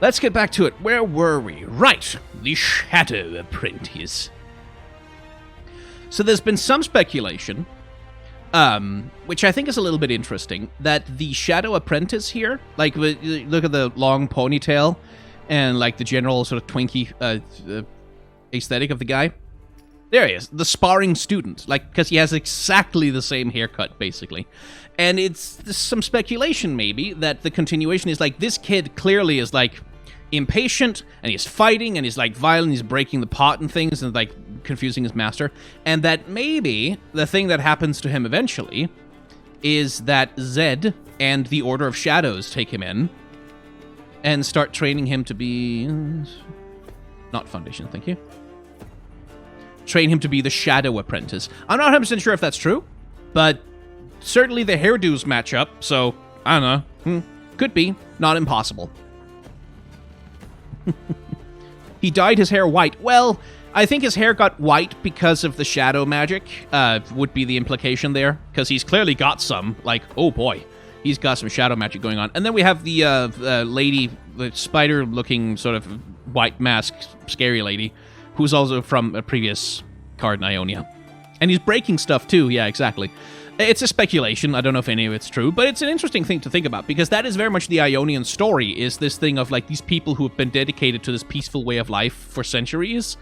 Let's get back to it. Where were we? Right, the Shadow Apprentice. So there's been some speculation, which I think is a little bit interesting, that the Shadow Apprentice here, like, look at the long ponytail and, like, the general sort of twinky aesthetic of the guy. There he is, the sparring student, like, because he has exactly the same haircut, basically. And it's some speculation, maybe, that the continuation is, like, this kid clearly is, like, impatient, and he's fighting, and he's, like, violent, he's breaking the pot and things, and, like, confusing his master, and that maybe the thing that happens to him eventually is that Zed and the Order of Shadows take him in and start training him to be... Not Foundation, thank you. Train him to be the Shadow Apprentice. I'm not 100% sure if that's true, but certainly the hairdos match up, so, I don't know. Could be. Not impossible. He dyed his hair white. Well, I think his hair got white because of the shadow magic, would be the implication there, because he's clearly got some, like, oh boy, he's got some shadow magic going on. And then we have the lady, the spider-looking sort of white mask, scary lady, who's also from a previous card in Ionia. And he's breaking stuff too, yeah, exactly. It's a speculation, I don't know if any of it's true, but it's an interesting thing to think about, because that is very much the Ionian story, is this thing of, like, these people who have been dedicated to this peaceful way of life for centuries,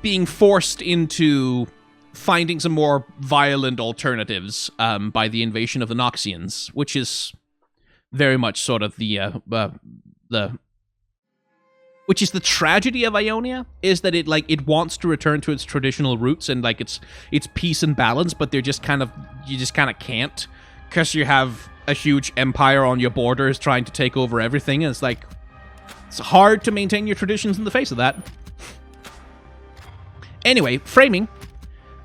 being forced into finding some more violent alternatives by the invasion of the Noxians, which is very much sort of which is the tragedy of Ionia, is that it wants to return to its traditional roots and, like, its peace and balance, but you just kind of can't, because you have a huge empire on your borders trying to take over everything, and it's hard to maintain your traditions in the face of that. Anyway, framing.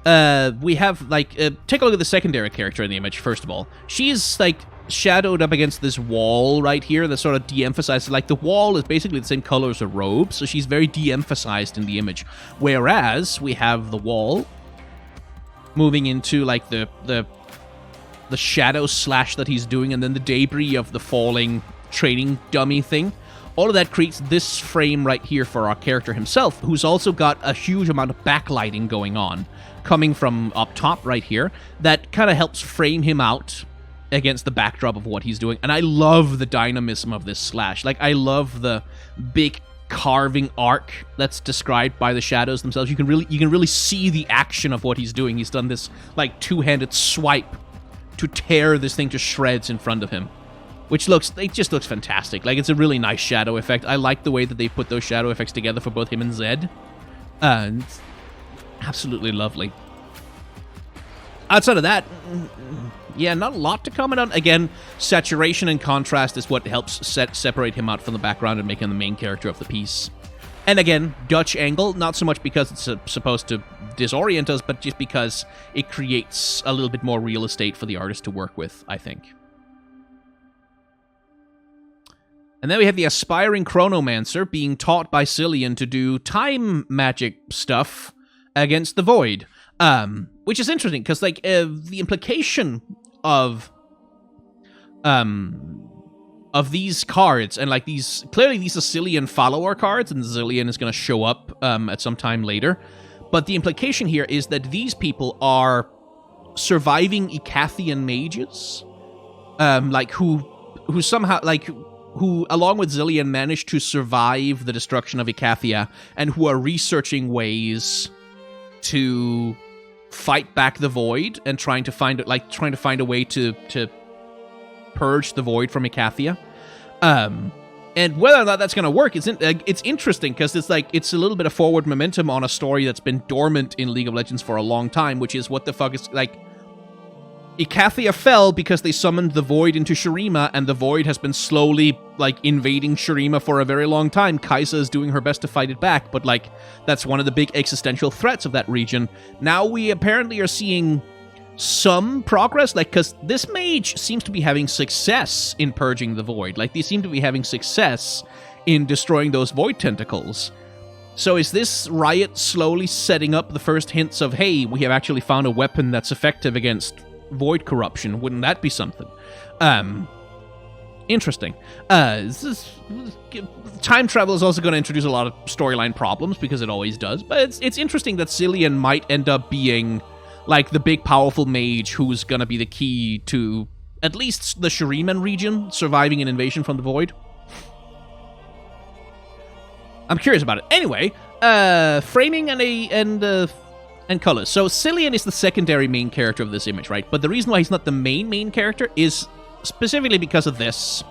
We have, like, take a look at the secondary character in the image, first of all. She's, like, shadowed up against this wall right here that sort of de-emphasizes, like, the wall is basically the same color as her robe, so she's very de-emphasized in the image. Whereas we have the wall moving into, like, the shadow slash that he's doing, and then the debris of the falling training dummy thing. All of that creates this frame right here for our character himself, who's also got a huge amount of backlighting going on, coming from up top right here, that kind of helps frame him out against the backdrop of what he's doing. And I love the dynamism of this slash. Like, I love the big carving arc that's described by the shadows themselves. You can really see the action of what he's doing. He's done this, like, two-handed swipe to tear this thing to shreds in front of him, which just looks fantastic. Like, it's a really nice shadow effect. I like the way that they put those shadow effects together for both him and Zed. It's absolutely lovely. Outside of that, yeah, not a lot to comment on. Again, saturation and contrast is what helps separate him out from the background and make him the main character of the piece. And again, Dutch angle, not so much because it's supposed to disorient us, but just because it creates a little bit more real estate for the artist to work with, I think. And then we have the aspiring chronomancer being taught by Cillian to do time magic stuff against the void. Which is interesting, because, like, the implication of these cards, and, like, clearly these are Cillian follower cards, and Cillian is going to show up at some time later, but the implication here is that these people are surviving Icathian mages, like, who somehow, like, who, along with Cillian, managed to survive the destruction of Icathia, and who are researching ways to fight back the void and trying to find a way to purge the void from Icathia. And whether or not that's going to work, it's interesting, because it's a little bit of forward momentum on a story that's been dormant in League of Legends for a long time, which is, what the fuck is, like, Icathia fell because they summoned the Void into Shurima, and the Void has been slowly, like, invading Shurima for a very long time. Kaisa is doing her best to fight it back, but, like, that's one of the big existential threats of that region. Now we apparently are seeing some progress, like, because this mage seems to be having success in purging the Void. Like, they seem to be having success in destroying those Void tentacles. So is this riot slowly setting up the first hints of, hey, we have actually found a weapon that's effective against Void corruption? Wouldn't that be something? Interesting. Time travel is also going to introduce a lot of storyline problems, because it always does. But it's interesting that Cillian might end up being like the big powerful mage who's going to be the key to at least the Shuriman region surviving an invasion from the Void. I'm curious about it. Anyway, framing and colors. So Cillian is the secondary main character of this image, right? But the reason why he's not the main character is specifically because of this.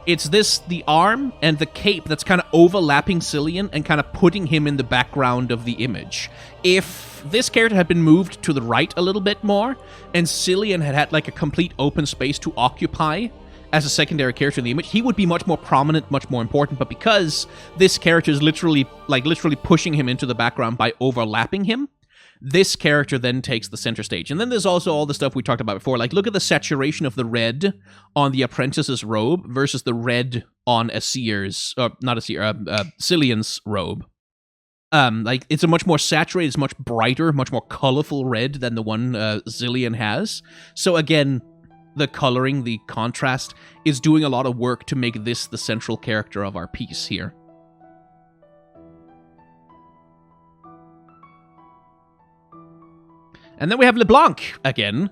It's the arm and the cape that's kind of overlapping Cillian and kind of putting him in the background of the image. If this character had been moved to the right a little bit more, and Cillian had like a complete open space to occupy as a secondary character in the image, he would be much more prominent, much more important. But because this character is literally pushing him into the background by overlapping him, this character then takes the center stage. And then there's also all the stuff we talked about before. Like, look at the saturation of the red on the apprentice's robe versus the red on a seer's, or not a seer, Cillian's robe. Like, it's a much more saturated, it's much brighter, much more colorful red than the one Cillian has. So again, the coloring, the contrast, is doing a lot of work to make this the central character of our piece here. And then we have LeBlanc again.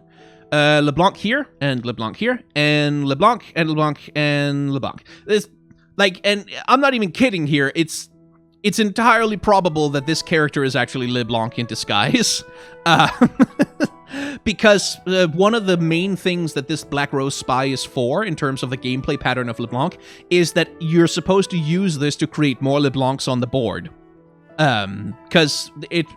LeBlanc here, and LeBlanc here, and LeBlanc, and LeBlanc, and LeBlanc. This, like, and I'm not even kidding here. It's entirely probable that this character is actually LeBlanc in disguise. Because one of the main things that this Black Rose Spy is for, in terms of the gameplay pattern of LeBlanc, is that you're supposed to use this to create more LeBlancs on the board. Because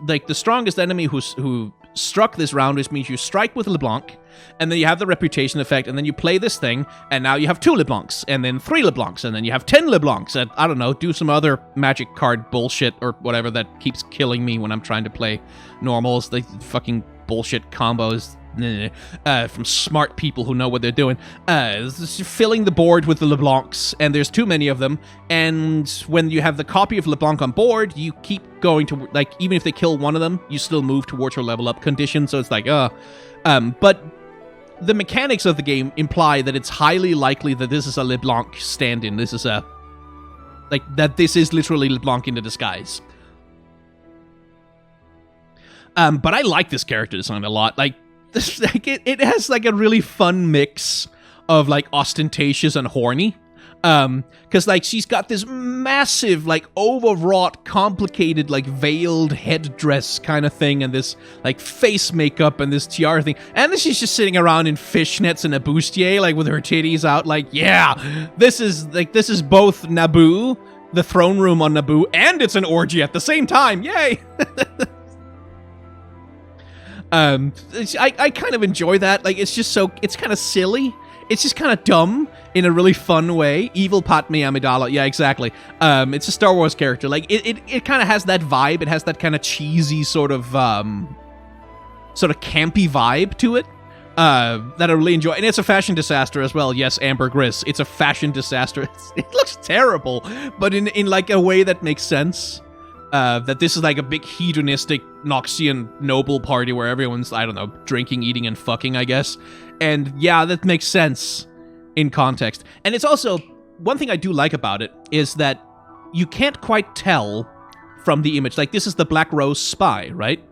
like the strongest enemy who struck this round, which means you strike with LeBlanc, and then you have the reputation effect, and then you play this thing, and now you have 2 LeBlancs, and then 3 LeBlancs, and then you have 10 LeBlancs, and I don't know, do some other magic card bullshit or whatever that keeps killing me when I'm trying to play normals, the fucking bullshit combos from smart people who know what they're doing. Filling the board with the LeBlancs, and there's too many of them, and when you have the copy of LeBlanc on board, you keep going to, like, even if they kill one of them, you still move towards your level up condition, so it's like, but the mechanics of the game imply that it's highly likely that this is a LeBlanc stand-in. This is this is literally LeBlanc in the disguise. But I like this character design a lot. Like, this, like it has like a really fun mix of like ostentatious and horny. Because like she's got this massive, like overwrought, complicated, like veiled headdress kind of thing, and this like face makeup and this tiara thing, and then she's just sitting around in fishnets and a bustier, like with her titties out, like, yeah, this is both Naboo, the throne room on Naboo, and it's an orgy at the same time. Yay! I kind of enjoy that. Like, it's kind of silly. It's just kind of dumb in a really fun way. Evil Padme Amidala. Yeah, exactly. It's a Star Wars character. Like, it kind of has that vibe. It has that kind of cheesy sort of campy vibe to it that I really enjoy. And it's a fashion disaster as well. Yes, Amber Gris. It's a fashion disaster. It looks terrible, but in like a way that makes sense. That this is like a big hedonistic Noxian noble party where everyone's, I don't know, drinking, eating, and fucking, I guess. And yeah, that makes sense in context. And it's also, one thing I do like about it is that you can't quite tell from the image. Like, this is the Black Rose Spy, right?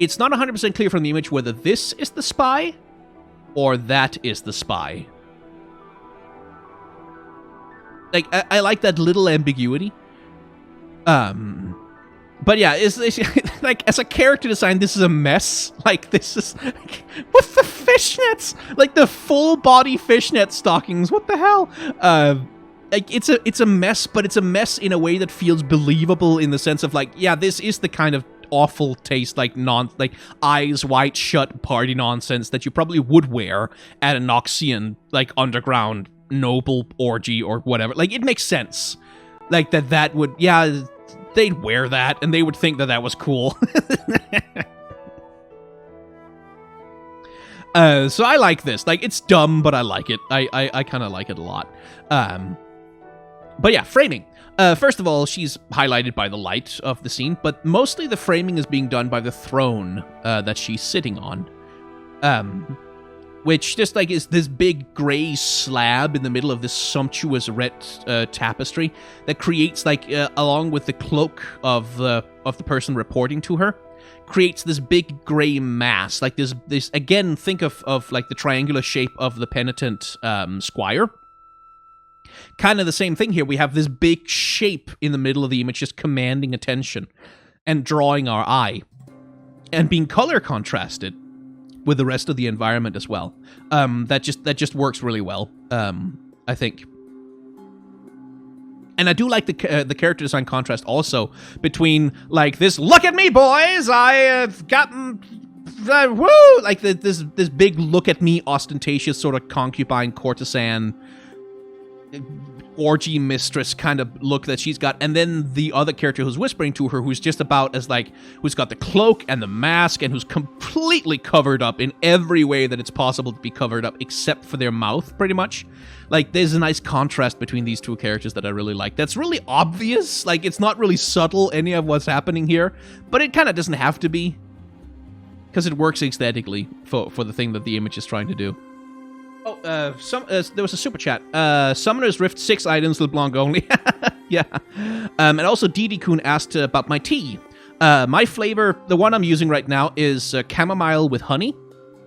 It's not 100% clear from the image whether this is the spy or that is the spy. Like, I like that little ambiguity. But yeah, it's like, as a character design, this is a mess. Like, this is, like, with the fishnets, like the full body fishnet stockings, what the hell? Like, it's a mess, but it's a mess in a way that feels believable, in the sense of, like, yeah, this is the kind of awful taste, like eyes wide shut party nonsense that you probably would wear at a Noxian, like, underground noble orgy or whatever. Like, it makes sense. Like, that would, yeah, they'd wear that, and they would think that was cool. So I like this. Like, it's dumb, but I like it. I kind of like it a lot. But yeah, framing. First of all, she's highlighted by the light of the scene, but mostly the framing is being done by the throne that she's sitting on. which just like is this big gray slab in the middle of this sumptuous red tapestry that creates like along with the cloak of the person reporting to her, creates this big gray mass. Like this again, think of like the triangular shape of the penitent squire. Kind of the same thing here. We have this big shape in the middle of the image just commanding attention and drawing our eye and being color contrasted with the rest of the environment as well. That just works really well, I think. And I do like the character design contrast also between like this, look at me boys, I have gotten woo, like this big look at me ostentatious sort of concubine courtesan orgy mistress kind of look that she's got, and then the other character who's whispering to her, who's just about as like, who's got the cloak and the mask and who's completely covered up in every way that it's possible to be covered up except for their mouth, pretty much. Like, there's a nice contrast between these two characters that I really like. That's really obvious. Like, it's not really subtle, any of what's happening here, but it kind of doesn't have to be, because it works aesthetically for the thing that the image is trying to do. Oh, there was a super chat. Summoner's Rift 6 items, LeBlanc only. Yeah. And also Didi-kun asked about my tea. My flavor, the one I'm using right now, is chamomile with honey,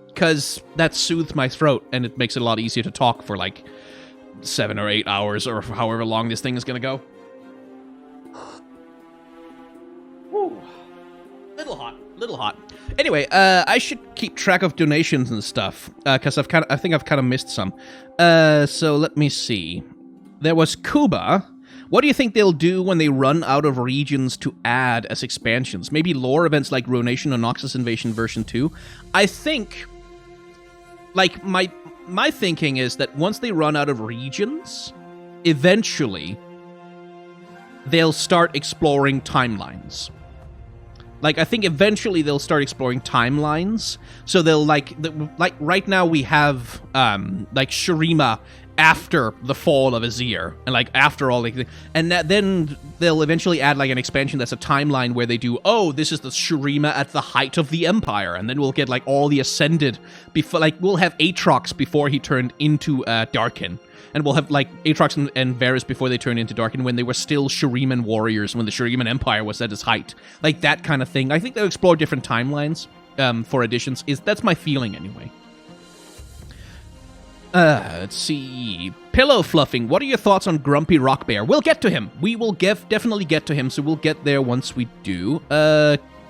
because that soothes my throat, and it makes it a lot easier to talk for like 7 or 8 hours, or however long this thing is going to go. Woo. Little hot. Anyway, I should keep track of donations and stuff, because I think I've kind of missed some. So let me see. There was Kuba. What do you think they'll do when they run out of regions to add as expansions? Maybe lore events like Ruination or Noxus Invasion version 2? I think, like, my thinking is that once they run out of regions, eventually they'll start exploring timelines. Like, I think eventually they'll start exploring timelines. So they'll, like right now we have, like, Shurima after the fall of Azir. And, like, after all, like, and then they'll eventually add, like, an expansion that's a timeline where they do, oh, this is the Shurima at the height of the Empire. And then we'll get, like, all the Ascended, before, like, we'll have Aatrox before he turned into, Darkin. And we'll have, like, Aatrox and Varys before they turned into Darkin, when they were still Shuriman warriors, when the Shuriman Empire was at its height. Like, that kind of thing. I think they'll explore different timelines for additions. That's my feeling, anyway. Let's see. Pillow fluffing. What are your thoughts on Grumpy Rock Bear? We'll get to him. We will definitely get to him, so we'll get there once we do.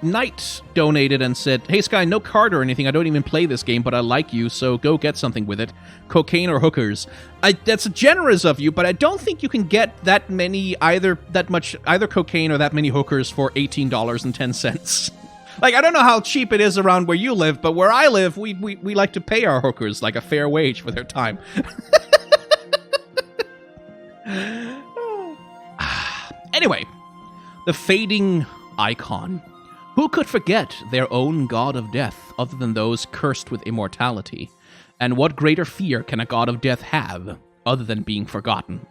Knight donated and said, hey Sky, no card or anything, I don't even play this game, but I like you, so go get something with it. Cocaine or hookers. That's generous of you, but I don't think you can get that many, either cocaine or that many hookers for $18.10. Like, I don't know how cheap it is around where you live, but where I live, we like to pay our hookers, like, a fair wage for their time. Anyway, the fading icon. Who could forget their own god of death other than those cursed with immortality? And what greater fear can a god of death have other than being forgotten?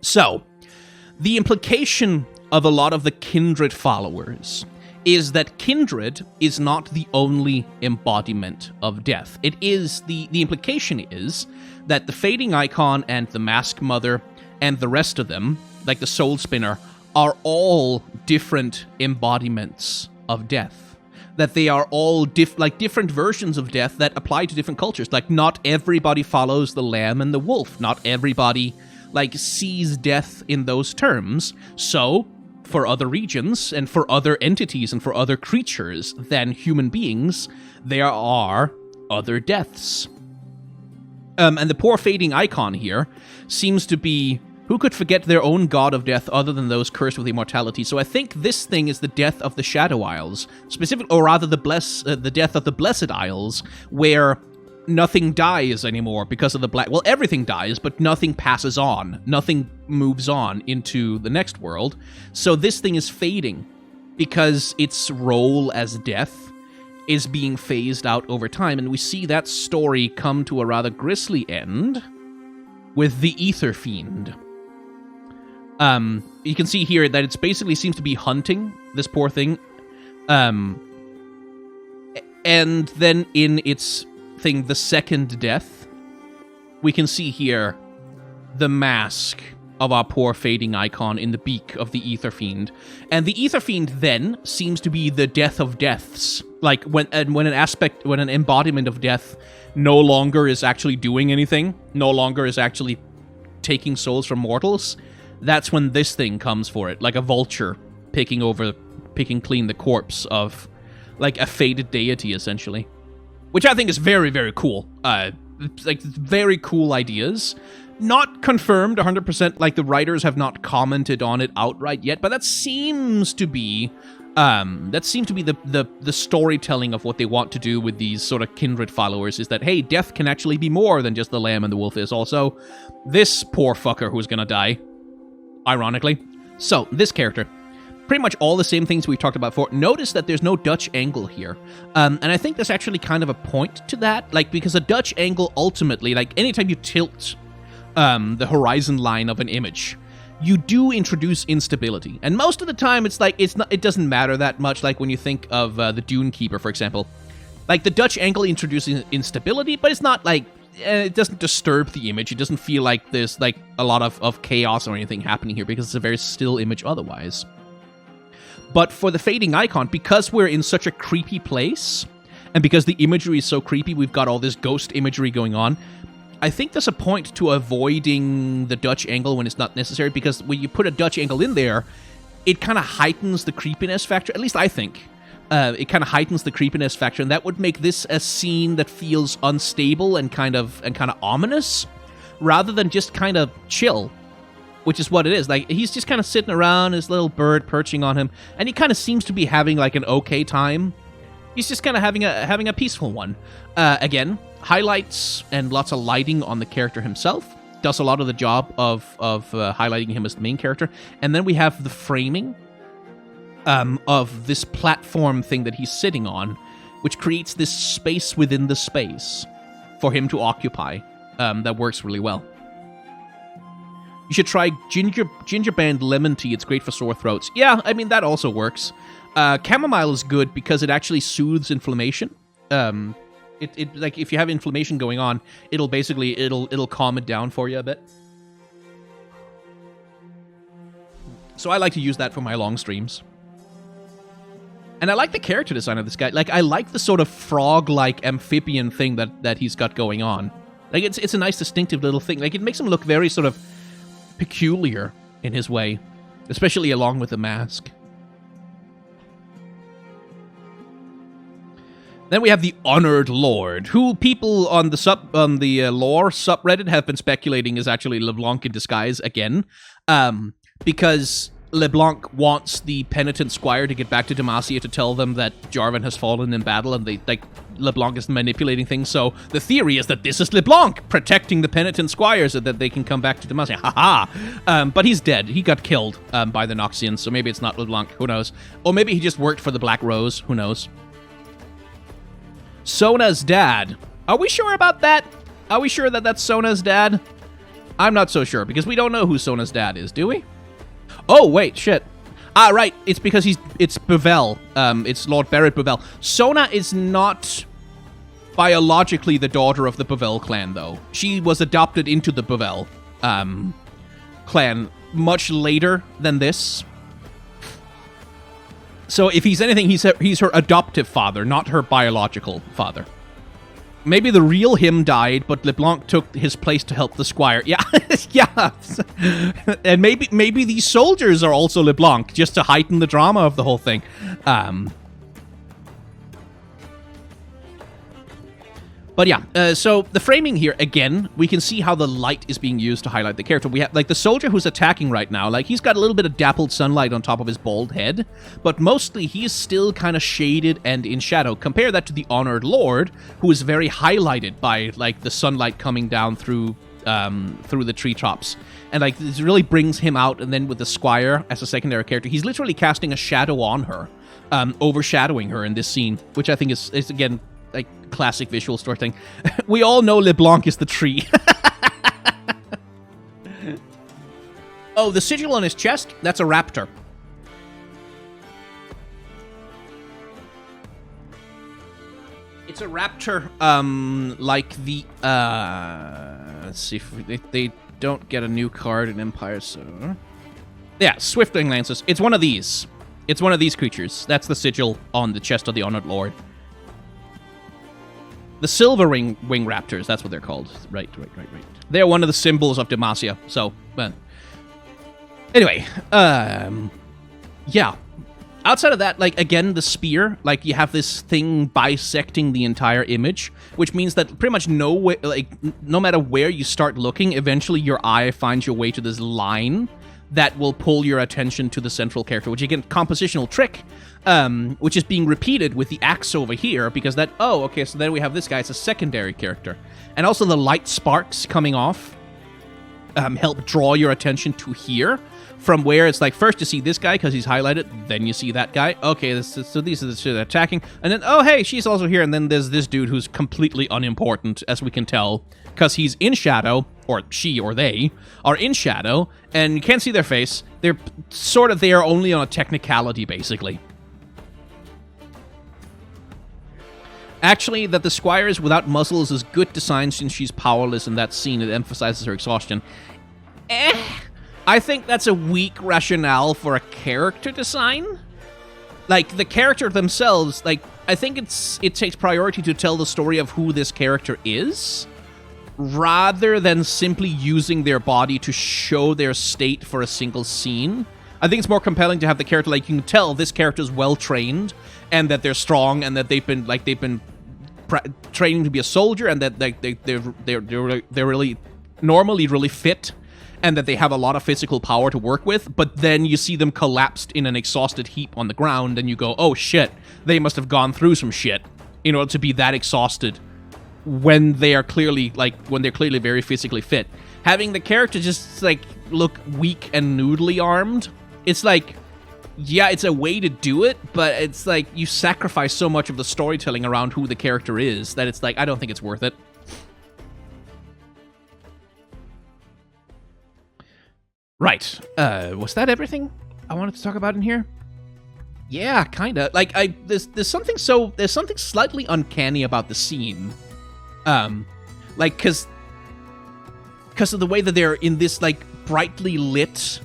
So, the implication of a lot of the Kindred followers is that Kindred is not the only embodiment of death. It is, the implication is that the fading icon and the mask mother and the rest of them, like the soul spinner, are all different embodiments of death. That they are all different versions of death that apply to different cultures. Like, not everybody follows the lamb and the wolf. Not everybody, like, sees death in those terms. So, for other regions and for other entities and for other creatures than human beings, there are other deaths. And the poor fading icon here seems to be, who could forget their own god of death other than those cursed with immortality? So I think this thing is the death of the Shadow Isles, or rather the death of the Blessed Isles, where nothing dies anymore because of the black. Well, everything dies, but nothing passes on. Nothing moves on into the next world. So this thing is fading because its role as death is being phased out over time, and we see that story come to a rather grisly end with the Ether Fiend. You can see here that it basically seems to be hunting this poor thing. And then in its thing, the second death, we can see here the mask of our poor fading icon in the beak of the Ether Fiend. And the Ether Fiend then seems to be the death of deaths. Like, when an embodiment of death no longer is actually doing anything, no longer is actually taking souls from mortals, that's when this thing comes for it, like a vulture picking clean the corpse of, like, a faded deity, essentially. Which I think is very, very cool. Like, very cool ideas. Not confirmed 100%, like the writers have not commented on it outright yet, but that seems to be the storytelling of what they want to do with these sort of kindred followers, is that, hey, death can actually be more than just the lamb and the wolf is also this poor fucker who's gonna die, ironically. So, this character, pretty much all the same things we've talked about before. Notice that there's no Dutch angle here. And I think there's actually kind of a point to that, like, because a Dutch angle ultimately, like, anytime you tilt the horizon line of an image, you do introduce instability. And most of the time, it's like, it doesn't matter that much, like when you think of the Dune Keeper, for example. Like, the Dutch angle introduces instability, but it's not like, it doesn't disturb the image. It doesn't feel like there's, like, a lot of chaos or anything happening here, because it's a very still image otherwise. But for the fading icon, because we're in such a creepy place, and because the imagery is so creepy, we've got all this ghost imagery going on, I think there's a point to avoiding the Dutch angle when it's not necessary, because when you put a Dutch angle in there, it kind of heightens the creepiness factor, at least I think. It kind of heightens the creepiness factor, and that would make this a scene that feels unstable and kind of ominous, rather than just kind of chill, which is what it is. Like, he's just kind of sitting around, his little bird perching on him, and he kind of seems to be having, like, an okay time. He's just kind of having a peaceful one. Again, highlights and lots of lighting on the character himself. Does a lot of the job of highlighting him as the main character. And then we have the framing of this platform thing that he's sitting on, which creates this space within the space for him to occupy. That works really well. You should try ginger band lemon tea. It's great for sore throats. Yeah, I mean, that also works. Chamomile is good because it actually soothes inflammation. It like, if you have inflammation going on, it'll calm it down for you a bit. So I like to use that for my long streams. And I like the character design of this guy. Like, I like the sort of frog-like amphibian thing that he's got going on. Like, it's a nice distinctive little thing. Like, it makes him look very sort of peculiar in his way, especially along with the mask. Then we have the Honored Lord, who people on the lore subreddit have been speculating is actually LeBlanc in disguise again, because LeBlanc wants the penitent squire to get back to Demacia to tell them that Jarvan has fallen in battle, and LeBlanc is manipulating things. So the theory is that this is LeBlanc protecting the penitent squire so that they can come back to Demacia. Haha! But he's dead. He got killed by the Noxians, so maybe it's not LeBlanc. Who knows? Or maybe he just worked for the Black Rose. Who knows? Sona's dad. Are we sure about that? Are we sure that that's Sona's dad? I'm not so sure, because we don't know who Sona's dad is, do we? Oh, wait, shit. Ah, right, it's because it's Bevel. It's Lord Barrett Bevel. Sona is not biologically the daughter of the Bevel clan, though. She was adopted into the Bevel clan much later than this. So if he's anything, he's her adoptive father, not her biological father. Maybe the real him died, but LeBlanc took his place to help the squire. Yeah, yeah. And maybe these soldiers are also LeBlanc, just to heighten the drama of the whole thing. But yeah, so the framing here, again, we can see how the light is being used to highlight the character. We have, like, the soldier who's attacking right now, like, he's got a little bit of dappled sunlight on top of his bald head, but mostly he is still kind of shaded and in shadow. Compare that to the Honored Lord, who is very highlighted by, like, the sunlight coming down through the treetops. And, like, this really brings him out, and then with the squire as a secondary character, he's literally casting a shadow on her, overshadowing her in this scene, which I think is again, like, classic visual storytelling. We all know LeBlanc is the tree. Oh, the sigil on his chest? That's a raptor. It's a raptor, like the, let's see if they don't get a new card in Empire, so... Yeah, Swiftwing Lancers. It's one of these. It's one of these creatures. That's the sigil on the chest of the Honored Lord. The Silver Wing Raptors, that's what they're called. Right. They're one of the symbols of Demacia, so... Anyway, yeah. Outside of that, like, again, the spear, like, you have this thing bisecting the entire image, which means that pretty much no matter where you start looking, eventually your eye finds your way to this line that will pull your attention to the central character, which, again, compositional trick, which is being repeated with the axe over here, because that, oh, okay, so then we have this guy as a secondary character. And also the light sparks coming off help draw your attention to here, from where it's like, first you see this guy because he's highlighted, then you see that guy. Okay, so these are the two that are attacking. And then, oh, hey, she's also here. And then there's this dude who's completely unimportant, as we can tell, because he's in shadow, or she or they are in shadow, and you can't see their face. They're sort of there only on a technicality, basically. Actually, that the squire is without muscles is good design since she's powerless in that scene. It emphasizes her exhaustion. I think that's a weak rationale for a character design. Like, the character themselves, like, I think it takes priority to tell the story of who this character is, rather than simply using their body to show their state for a single scene. I think it's more compelling to have the character, like, you can tell this character is well-trained, and that they're strong, and that they've been training to be a soldier, and that they're really normally really fit, and that they have a lot of physical power to work with, but then you see them collapsed in an exhausted heap on the ground, and you go, oh shit, they must have gone through some shit in order to be that exhausted when they're clearly very physically fit. Having the character just, like, look weak and noodly armed, it's like, yeah, it's a way to do it, but it's like, you sacrifice so much of the storytelling around who the character is that it's like, I don't think it's worth it. Right. Was that everything I wanted to talk about in here? Yeah, kinda. Like, there's something slightly uncanny about the scene. Like, cause of the way that they're in this, like, brightly lit,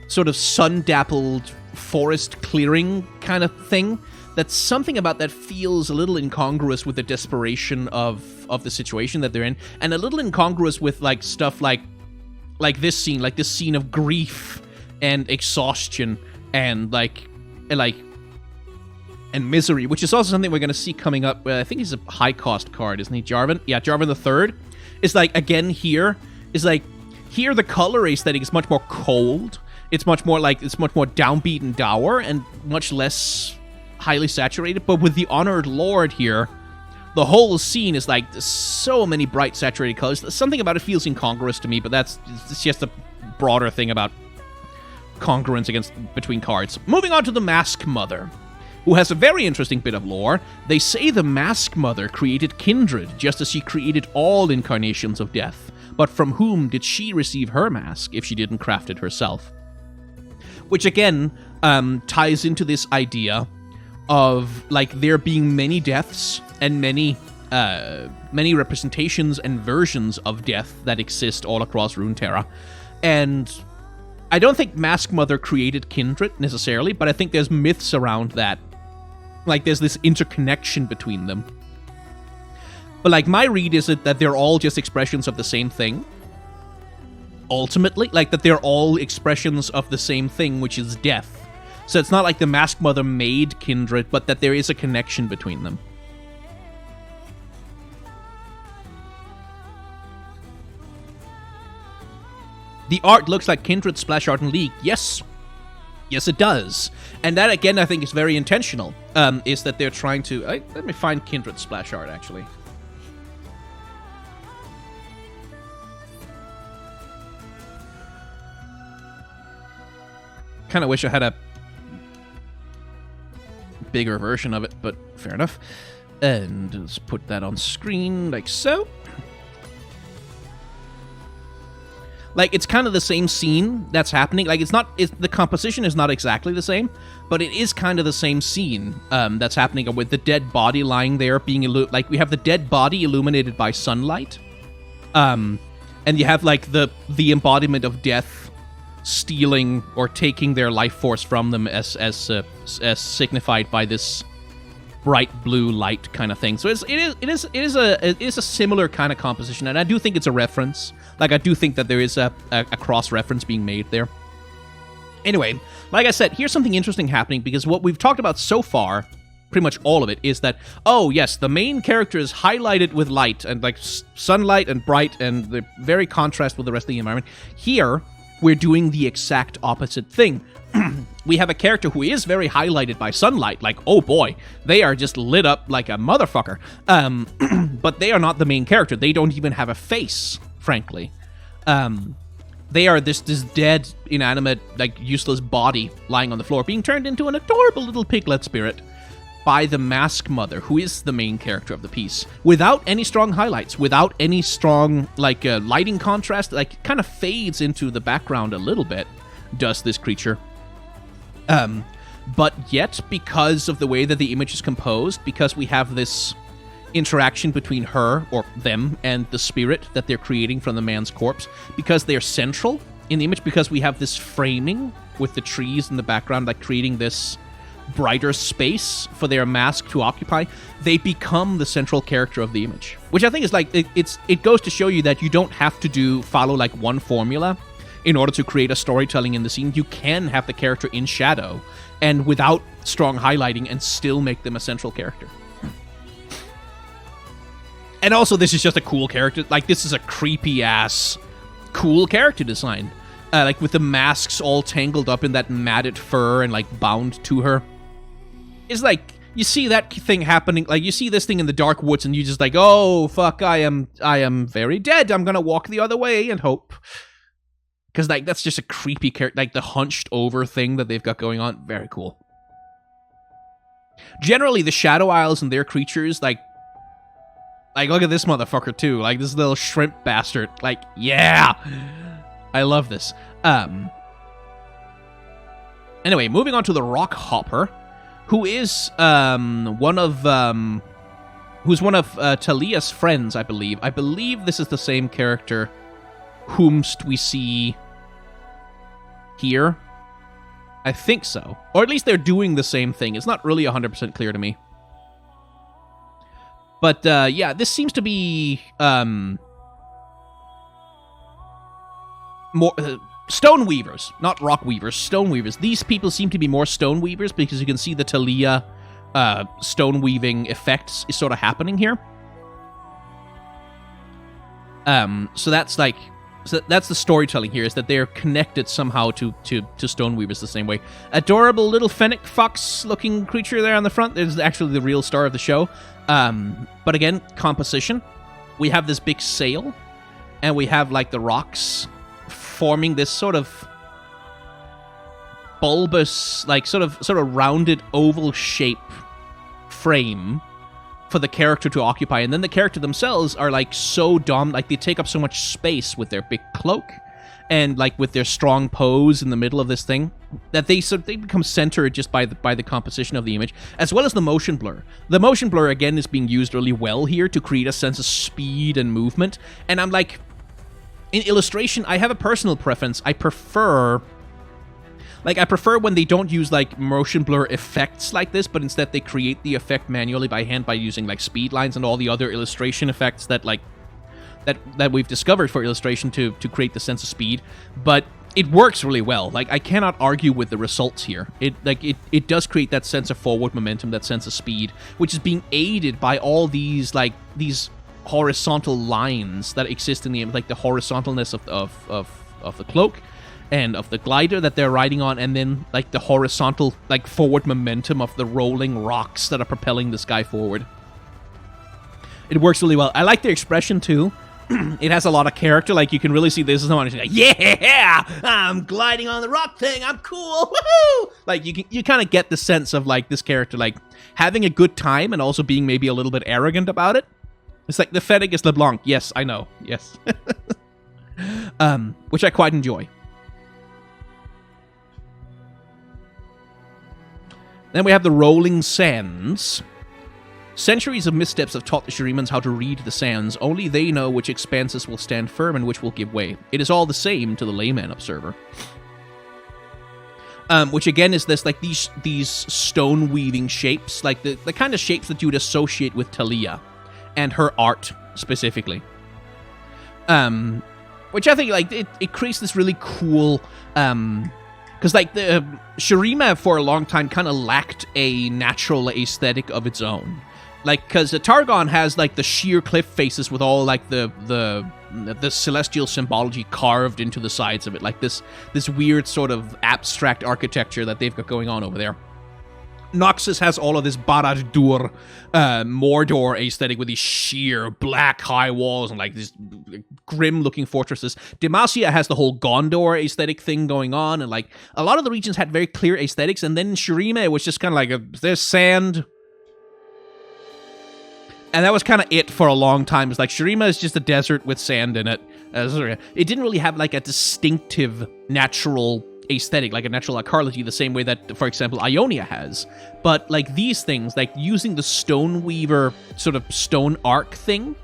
sort of sun-dappled forest clearing kind of thing. That's something about that feels a little incongruous with the desperation of the situation that they're in, and a little incongruous with, like, stuff like this scene of grief and exhaustion and and misery, which is also something we're going to see coming up. I think he's a high cost card, isn't he? Jarvan? Yeah, Jarvan the Third. Is like, again, here the color aesthetic is much more cold. It's much more downbeat and dour and much less highly saturated. But with the Honored Lord here, the whole scene is like so many bright saturated colors. Something about it feels incongruous to me, but it's just a broader thing about congruence between cards. Moving on to the Mask Mother, who has a very interesting bit of lore. They say the Mask Mother created kindred, just as she created all incarnations of death. But from whom did she receive her mask if she didn't craft it herself? Which again ties into this idea of, like, there being many deaths and many representations and versions of death that exist all across Runeterra. And I don't think Mask Mother created kindred necessarily, but I think there's myths around that. Like, there's this interconnection between them. But, like, my read is that they're all just expressions of the same thing. Ultimately, like, that they're all expressions of the same thing, which is death. So it's not like the Mask Mother made kindred, but that there is a connection between them. The art looks like kindred splash art in League. Yes. Yes, it does. And that, again, I think is very intentional. Is that they're trying to... let me find kindred splash art, actually. Kind of wish I had a bigger version of it, but fair enough. And let's put that on screen like so. Like, it's kind of the same scene that's happening. Like, the composition is not exactly the same, but it is kind of the same scene that's happening with the dead body lying there being, like, we have the dead body illuminated by sunlight. And you have, like, the embodiment of death stealing or taking their life force from them as signified by this bright blue light kind of thing. So it is a similar kind of composition, and I do think it's a reference. Like, I do think that there is a cross-reference being made there. Anyway, like I said, here's something interesting happening, because what we've talked about so far, pretty much all of it, is that, oh, yes, the main character is highlighted with light, and, like, sunlight and bright, and the very contrast with the rest of the environment. Here, we're doing the exact opposite thing. We have a character who is very highlighted by sunlight, like, oh boy, they are just lit up like a motherfucker. But they are not the main character. They don't even have a face, frankly. They are this dead, inanimate, like, useless body lying on the floor, being turned into an adorable little piglet spirit by the Mask Mother, who is the main character of the piece, without any strong highlights, without any strong, like, lighting contrast. Like, kind of fades into the background a little bit, does this creature. But yet, because of the way that the image is composed, because we have this interaction between her, or them, and the spirit that they're creating from the man's corpse, because they're central in the image, because we have this framing with the trees in the background, like, creating this brighter space for their mask to occupy, they become the central character of the image. Which I think is, like, it goes to show you that you don't have to follow, like, one formula in order to create a storytelling in the scene. You can have the character in shadow and without strong highlighting and still make them a central character. And also, this is just a cool character. Like, this is a creepy-ass cool character design. Like, with the masks all tangled up in that matted fur and, like, bound to her. It's like, you see that thing happening, like, you see this thing in the dark woods and you just like, oh, fuck, I am very dead. I'm gonna walk the other way and hope. Because, like, that's just a creepy character, like, the hunched over thing that they've got going on. Very cool. Generally, the Shadow Isles and their creatures, like, look at this motherfucker, too. Like, this little shrimp bastard. Like, yeah! I love this. Anyway, moving on to the Rock Hopper, who is, one of Talia's friends, I believe. I believe this is the same character whomst we see here. I think so. Or at least they're doing the same thing. It's not really 100% clear to me. But, yeah, this seems to be, more, stone weavers, not rock weavers, stone weavers. These people seem to be more stone weavers because you can see the Talia, stone weaving effects is sort of happening here. So that's like, so that's the storytelling here, is that they're connected somehow to stone weavers the same way. Adorable little fennec fox-looking creature there on the front. There's actually the real star of the show. But again, composition. We have this big sail, and we have, like, the rocks forming this sort of bulbous, like, sort of rounded oval shape frame for the character to occupy. And then the character themselves are, like, so like, they take up so much space with their big cloak and, like, with their strong pose in the middle of this thing, that they become centered just by the composition of the image, as well as the motion blur. The motion blur, again, is being used really well here to create a sense of speed and movement. And I'm like, in illustration, I have a personal preference. I prefer when they don't use, like, motion blur effects like this, but instead they create the effect manually by hand by using, like, speed lines and all the other illustration effects that, like, that we've discovered for illustration to create the sense of speed. But it works really well. Like, I cannot argue with the results here. It does create that sense of forward momentum, that sense of speed, which is being aided by all these horizontal lines that exist in the, like, the horizontalness of the cloak and of the glider that they're riding on, and then, like, the horizontal, like, forward momentum of the rolling rocks that are propelling this guy forward. It works really well. I like the expression, too. It has a lot of character. Like, you can really see this is someone who's like, yeah, I'm gliding on the rock thing. I'm cool. Woohoo! Like, you kind of get the sense of, like, this character, like, having a good time and also being maybe a little bit arrogant about it. It's like the Fennec is LeBlanc. Yes, I know. Yes. which I quite enjoy. Then we have the Rolling Sands. Centuries of missteps have taught the Shirimans how to read the sands. Only they know which expanses will stand firm and which will give way. It is all the same to the layman observer. Which again is this, like, these stone weaving shapes, like the kind of shapes that you would associate with Talia and her art specifically. Which I think, like, it creates this really cool, because, like, the Shirima for a long time kind of lacked a natural aesthetic of its own. Like, because Targon has, like, the sheer cliff faces with all, like, the celestial symbology carved into the sides of it. Like, this weird sort of abstract architecture that they've got going on over there. Noxus has all of this Barad-dûr, Mordor aesthetic with these sheer black high walls and, like, these grim-looking fortresses. Demacia has the whole Gondor aesthetic thing going on, and, like, a lot of the regions had very clear aesthetics, and then Shirime was just kind of like, there's sand. And that was kind of it for a long time. It's like, Shirima is just a desert with sand in it. It didn't really have, like, a distinctive natural aesthetic, like a natural arcology, the same way that, for example, Ionia has. But, like, these things, like using the stone weaver sort of stone arc thing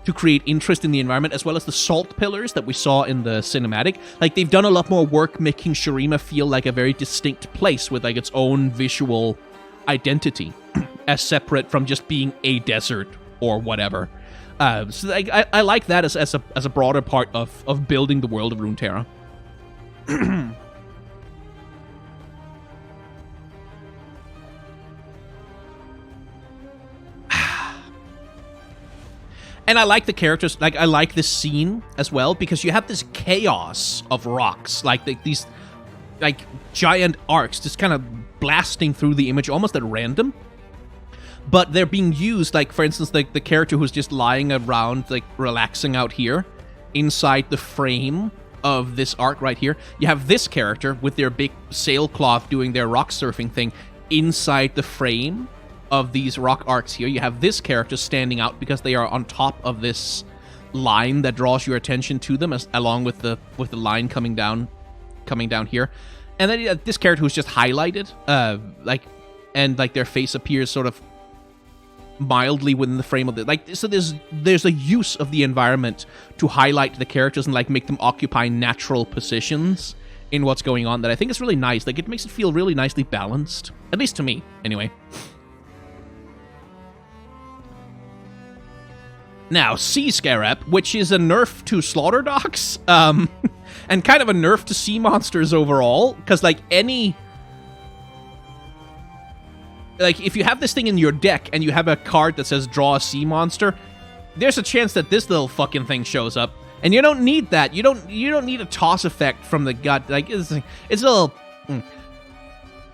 to create interest in the environment, as well as the salt pillars that we saw in the cinematic, like, they've done a lot more work making Shirima feel like a very distinct place with, like, its own visual identity, as separate from just being a desert or whatever. So I like that as a broader part of building the world of Runeterra. And I like the characters, like, I like this scene as well, because you have this chaos of rocks, like, these, like, giant arcs just kind of blasting through the image almost at random. But they're being used, like, for instance, like, the character who's just lying around, like, relaxing out here, inside the frame of this arc right here. You have this character with their big sailcloth doing their rock surfing thing inside the frame of these rock arcs here. You have this character standing out because they are on top of this line that draws your attention to them, along with the line coming down here. And then you have this character who's just highlighted, and their face appears sort of mildly within the frame of it. Like, so there's a use of the environment to highlight the characters and, like, make them occupy natural positions in what's going on that I think is really nice. Like, it makes it feel really nicely balanced. At least to me, anyway. Now, Sea Scarab, which is a nerf to Slaughter Docks, and kind of a nerf to sea monsters overall, because, like, if you have this thing in your deck and you have a card that says draw a sea monster, there's a chance that this little fucking thing shows up, and you don't need that. You don't need a toss effect from the gut. Like, it's a little.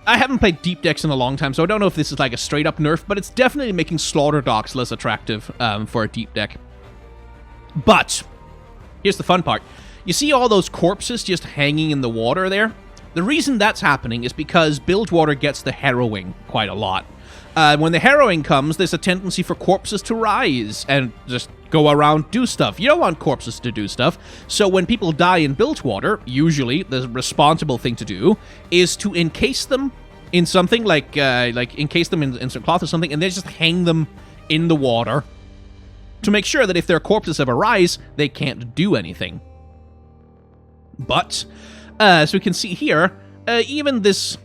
I haven't played deep decks in a long time, so I don't know if this is like a straight up nerf, but it's definitely making Slaughter Docks less attractive for a deep deck. But here's the fun part: you see all those corpses just hanging in the water there? The reason that's happening is because Bilgewater gets the harrowing quite a lot. When the harrowing comes, there's a tendency for corpses to rise and just go around, do stuff. You don't want corpses to do stuff. So when people die in Bilgewater, usually the responsible thing to do is to encase them in something, like encase them in some cloth or something, and then just hang them in the water to make sure that if their corpses ever rise, they can't do anything. But as we can see here, even this,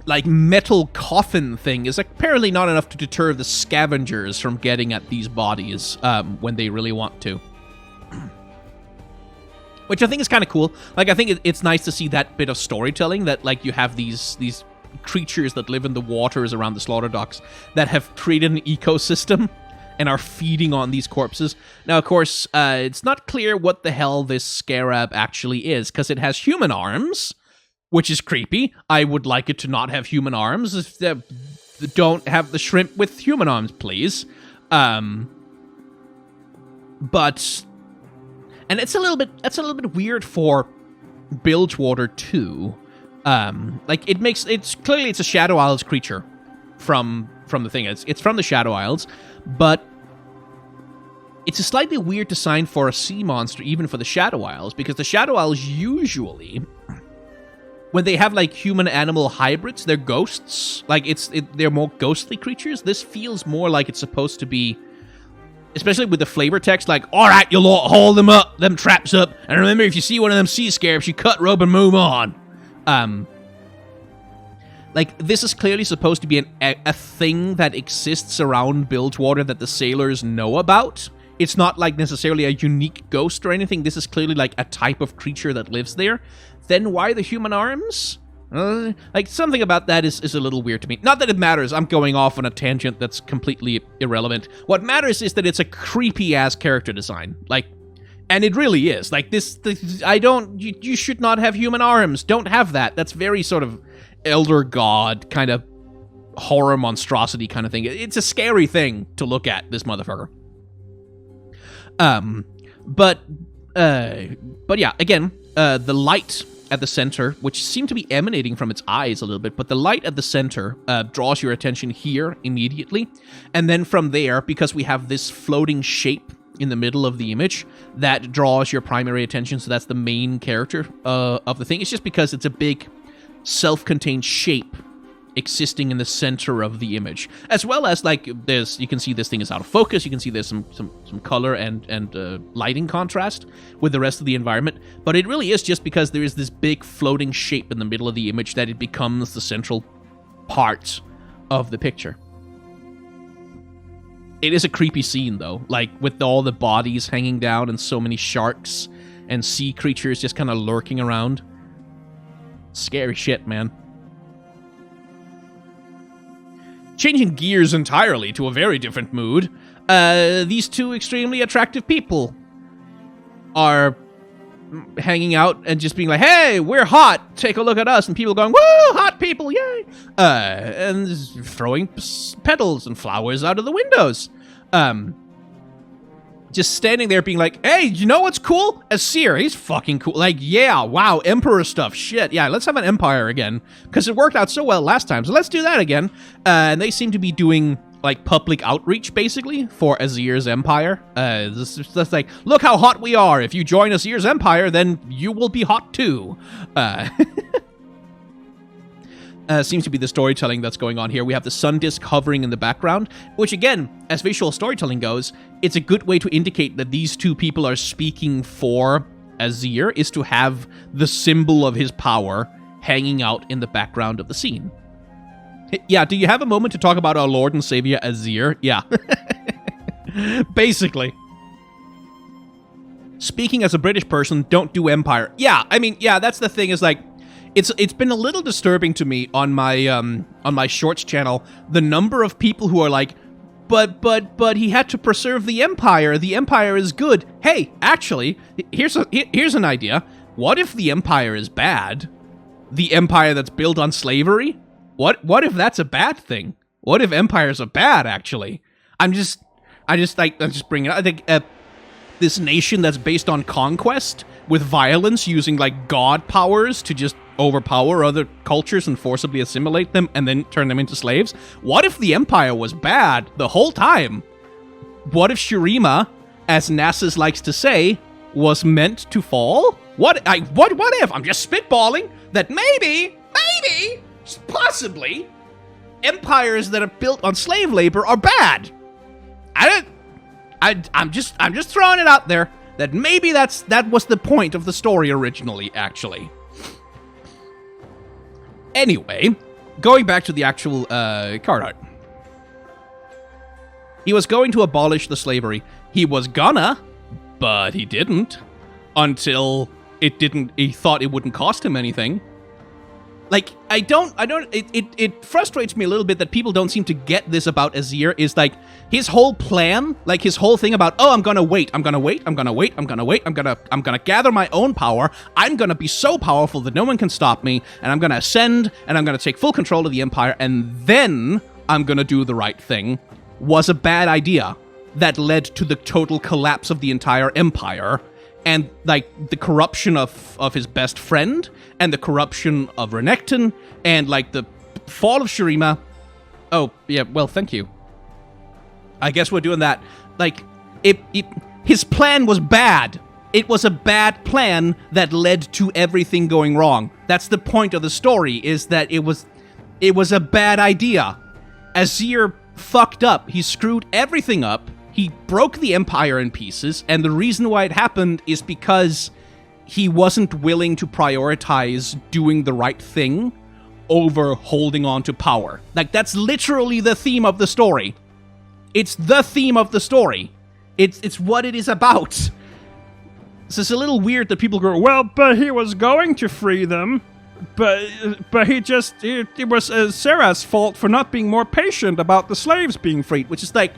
like, metal coffin thing is apparently not enough to deter the scavengers from getting at these bodies when they really want to. Which I think is kind of cool. Like, I think it's nice to see that bit of storytelling, that, like, you have these creatures that live in the waters around the Slaughter Docks that have created an ecosystem and are feeding on these corpses. Now, of course, it's not clear what the hell this scarab actually is, because it has human arms, which is creepy. I would like it to not have human arms. Don't have the shrimp with human arms, please. But, and it's a little bit weird for Bilgewater too. Like, it's clearly a Shadow Isles creature from the thing. It's from the Shadow Isles, but It's a slightly weird design for a sea monster, even for the Shadow Isles, because the Shadow Isles usually, when they have like human-animal hybrids, they're ghosts. Like they're more ghostly creatures. This feels more like it's supposed to be, especially with the flavor text, like, all right, you'll all hold them traps up, and remember, if you see one of them sea scarabs, you cut rope and move on. Like, this is clearly supposed to be a thing that exists around Bilgewater that the sailors know about. It's not, like, necessarily a unique ghost or anything. This is clearly, like, a type of creature that lives there. Then why the human arms? Like, something about that is a little weird to me. Not that it matters. I'm going off on a tangent that's completely irrelevant. What matters is that it's a creepy-ass character design. Like, and it really is. Like, you should not have human arms. Don't have that. That's very sort of elder god kind of horror monstrosity kind of thing. It's a scary thing to look at, this motherfucker. But yeah, again, the light at the center, which seemed to be emanating from its eyes a little bit, but the light at the center draws your attention here immediately. And then from there, because we have this floating shape in the middle of the image, that draws your primary attention. So that's the main character of the thing. It's just because it's a big self-contained shape existing in the center of the image, as well as like you can see this thing is out of focus. You can see there's some color and lighting contrast with the rest of the environment, but it really is just because there is this big floating shape in the middle of the image that it becomes the central part of the picture. It is a creepy scene though, like with all the bodies hanging down and so many sharks and sea creatures just kind of lurking around. Scary shit, man. Changing gears entirely to a very different mood, these two extremely attractive people are hanging out and just being like, hey, we're hot, take a look at us, and people going, woo, hot people, yay, and throwing petals and flowers out of the windows. Just standing there being like, hey, you know what's cool? Asir, he's fucking cool. Like, yeah, wow, Emperor stuff, shit. Yeah, let's have an Empire again. Because it worked out so well last time, so let's do that again. And they seem to be doing, like, public outreach, basically, for Azir's Empire. That's like, look how hot we are. If you join Azir's Empire, then you will be hot too. Seems to be the storytelling that's going on here. We have the sun disk hovering in the background, which again, as visual storytelling goes, it's a good way to indicate that these two people are speaking for Azir, is to have the symbol of his power hanging out in the background of the scene. Yeah, do you have a moment to talk about our Lord and Savior Azir? Yeah. Basically. Speaking as a British person, don't do Empire. Yeah, I mean, yeah, that's the thing, is like, It's been a little disturbing to me on my Shorts channel, the number of people who are like, but he had to preserve the Empire. The Empire is good. Hey, actually, here's an idea. What if the Empire is bad? The Empire that's built on slavery? What if that's a bad thing? What if empires are bad? Actually, I'm just bringing it up. I think this nation that's based on conquest with violence, using like god powers to just overpower other cultures and forcibly assimilate them and then turn them into slaves. What if the Empire was bad the whole time? What if Shurima, as Nasus likes to say, was meant to fall? What if? I'm just spitballing that maybe, possibly, empires that are built on slave labor are bad. I'm just throwing it out there that maybe that was the point of the story originally, actually. Anyway, going back to the actual card art. He was going to abolish the slavery. He was gonna, but he didn't. Until he thought it wouldn't cost him anything. Like, it frustrates me a little bit that people don't seem to get this about Azir, is like, his whole plan, like his whole thing about, oh, I'm gonna gather my own power, I'm gonna be so powerful that no one can stop me, and I'm gonna ascend, and I'm gonna take full control of the Empire, and then I'm gonna do the right thing, was a bad idea that led to the total collapse of the entire Empire, and, like, the corruption of his best friend, and the corruption of Renekton, and, like, the fall of Shurima. Oh, yeah, well, thank you. I guess we're doing that. Like, his plan was bad. It was a bad plan that led to everything going wrong. That's the point of the story, is that it was a bad idea. Azir fucked up. He screwed everything up. He broke the Empire in pieces, and the reason why it happened is because he wasn't willing to prioritize doing the right thing over holding on to power. Like, that's literally the theme of the story. It's the theme of the story. It's what it is about. So it's a little weird that people go, well, but he was going to free them. But it was Sarah's fault for not being more patient about the slaves being freed, which is like...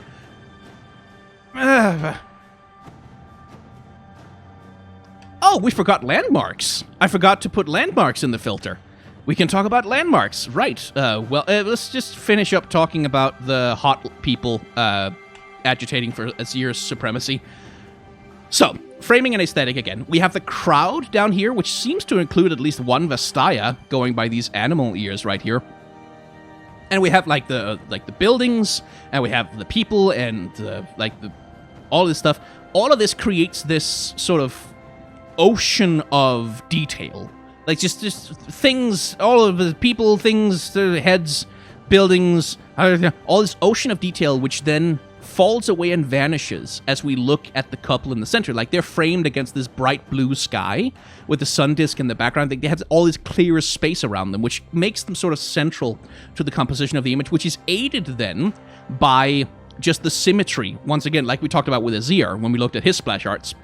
Oh, we forgot landmarks. I forgot to put landmarks in the filter. We can talk about landmarks. Right. Let's just finish up talking about the hot people agitating for Azir's supremacy. So, framing and aesthetic again. We have the crowd down here, which seems to include at least one Vastaya, going by these animal ears right here. And we have like the buildings, and we have the people, and all this stuff. All of this creates this sort of ocean of detail. Like just things, all of the people, things, heads, buildings, all this ocean of detail, which then falls away and vanishes as we look at the couple in the center. Like, they're framed against this bright blue sky with the sun disk in the background. They have all this clear space around them, which makes them sort of central to the composition of the image, which is aided then by just the symmetry. Once again, like we talked about with Azir when we looked at his splash arts.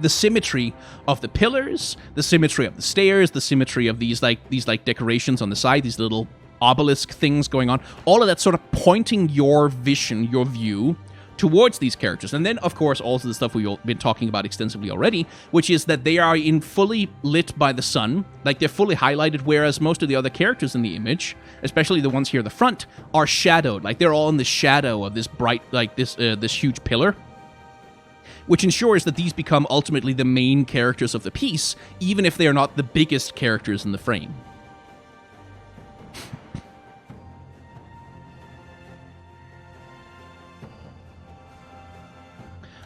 The symmetry of the pillars, the symmetry of the stairs, the symmetry of these decorations on the side, these little obelisk things going on, all of that sort of pointing your vision, your view towards these characters. And then, of course, also the stuff we've been talking about extensively already, which is that they are fully lit by the sun, like they're fully highlighted, whereas most of the other characters in the image, especially the ones here at the front, are shadowed, like they're all in the shadow of this bright, like this huge pillar, which ensures that these become ultimately the main characters of the piece, even if they are not the biggest characters in the frame.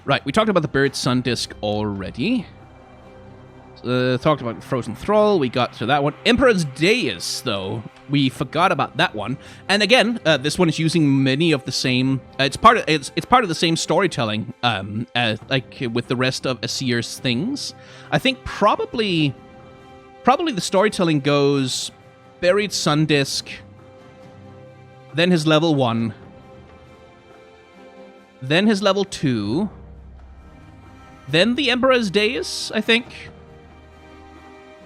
Right, we talked about the Bird Sun Disk already. Talked about Frozen Thrall, we got to that one. Emperor's Dais, though, we forgot about that one. And again, this one is using many of the same... it's part of the same storytelling, like with the rest of Azir's things. I think probably the storytelling goes Buried Sun Disk, then his level 1, then his level 2, then the Emperor's Dais, I think,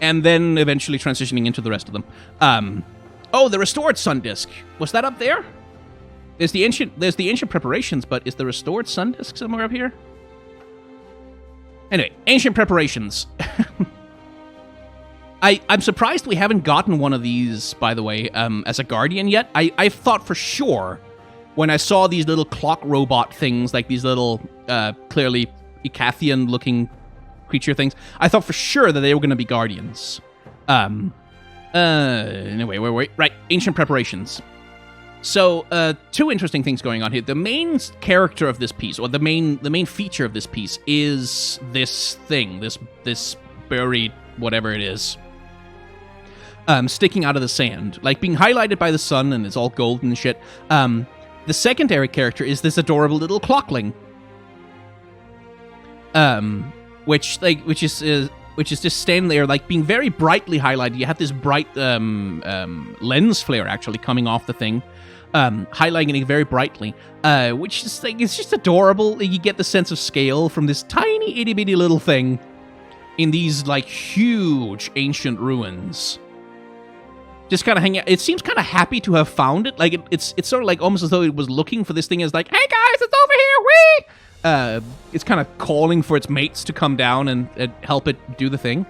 and then eventually transitioning into the rest of them. Oh, the Restored Sun Disk. Was that up there? There's the Ancient Preparations, but is the Restored Sun Disk somewhere up here? Anyway, Ancient Preparations. I'm surprised we haven't gotten one of these, by the way, as a Guardian yet. I thought for sure, when I saw these little clock robot things, like these little, clearly Icathian-looking creature things, I thought for sure that they were going to be Guardians. Anyway, wait. Right, Ancient Preparations. So, two interesting things going on here. The main character of this piece, or the main feature of this piece, is this thing, this buried whatever it is, sticking out of the sand, like being highlighted by the sun, and it's all golden and shit. The secondary character is this adorable little clockling, which is just standing there, like being very brightly highlighted. You have this bright lens flare actually coming off the thing, highlighting it very brightly, which is like, it's just adorable. You get the sense of scale from this tiny itty bitty little thing in these like huge ancient ruins. Just kind of hanging out. It seems kind of happy to have found it. Like it's sort of like almost as though it was looking for this thing as like, hey guys, it's over here, wee! It's kind of calling for its mates to come down and help it do the thing.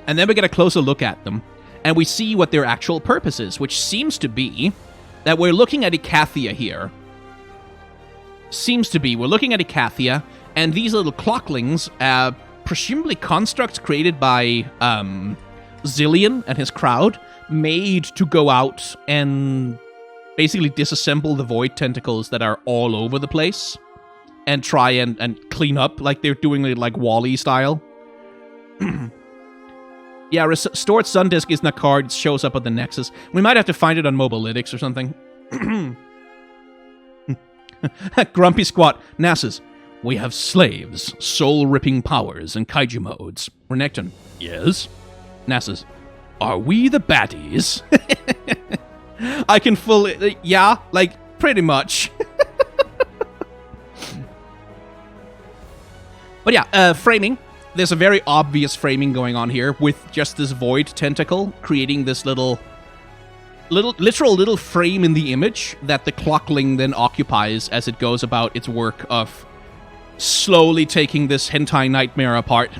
And then we get a closer look at them, and we see what their actual purpose is, which seems to be that we're looking at Ikathia here. We're looking at Ikathia, and these little clocklings, presumably constructs created by Zillion and his crowd, made to go out and basically disassemble the void tentacles that are all over the place and try and clean up, like they're doing it like Wall-E style. Yeah, restored sun disk isn't a card, it shows up on the Nexus. We might have to find it on Mobalytics or something. Grumpy Squat, Nasus. We have slaves, soul-ripping powers, and kaiju modes. Renekton, yes? Nasus, are we the baddies? I can fully... yeah, like, pretty much. But yeah, framing. There's a very obvious framing going on here with just this void tentacle creating this literal little frame in the image that the clockling then occupies as it goes about its work of slowly taking this hentai nightmare apart.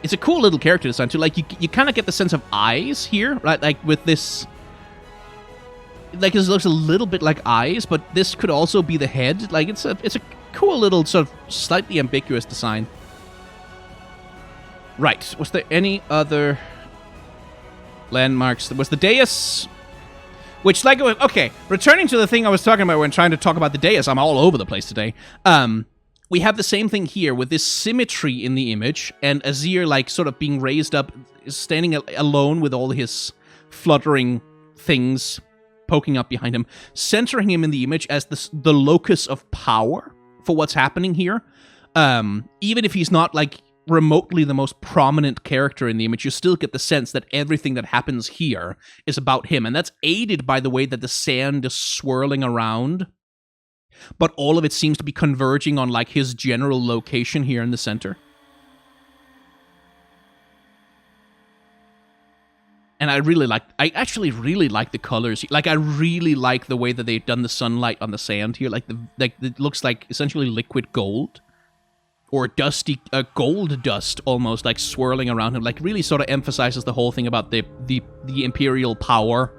It's a cool little character design too. Like you kind of get the sense of eyes here, right? Like with this, like it looks a little bit like eyes, but this could also be the head. Like it's a cool little sort of slightly ambiguous design. Right. Was there any other landmarks? There was the dais, which, like, okay, returning to the thing I was talking about when trying to talk about the dais, I'm all over the place today. We have the same thing here with this symmetry in the image, and Azir, like, sort of being raised up, standing alone with all his fluttering things poking up behind him, centering him in the image as the locus of power for what's happening here. Even if he's not, like, remotely the most prominent character in the image, you still get the sense that everything that happens here is about him, and that's aided by the way that the sand is swirling around, but all of it seems to be converging on, like, his general location here in the center. And I actually really like the colors. Like, I really like the way that they've done the sunlight on the sand here. Like, it looks like essentially liquid gold. Or dusty, gold dust almost, like, swirling around him. Like, really sort of emphasizes the whole thing about the imperial power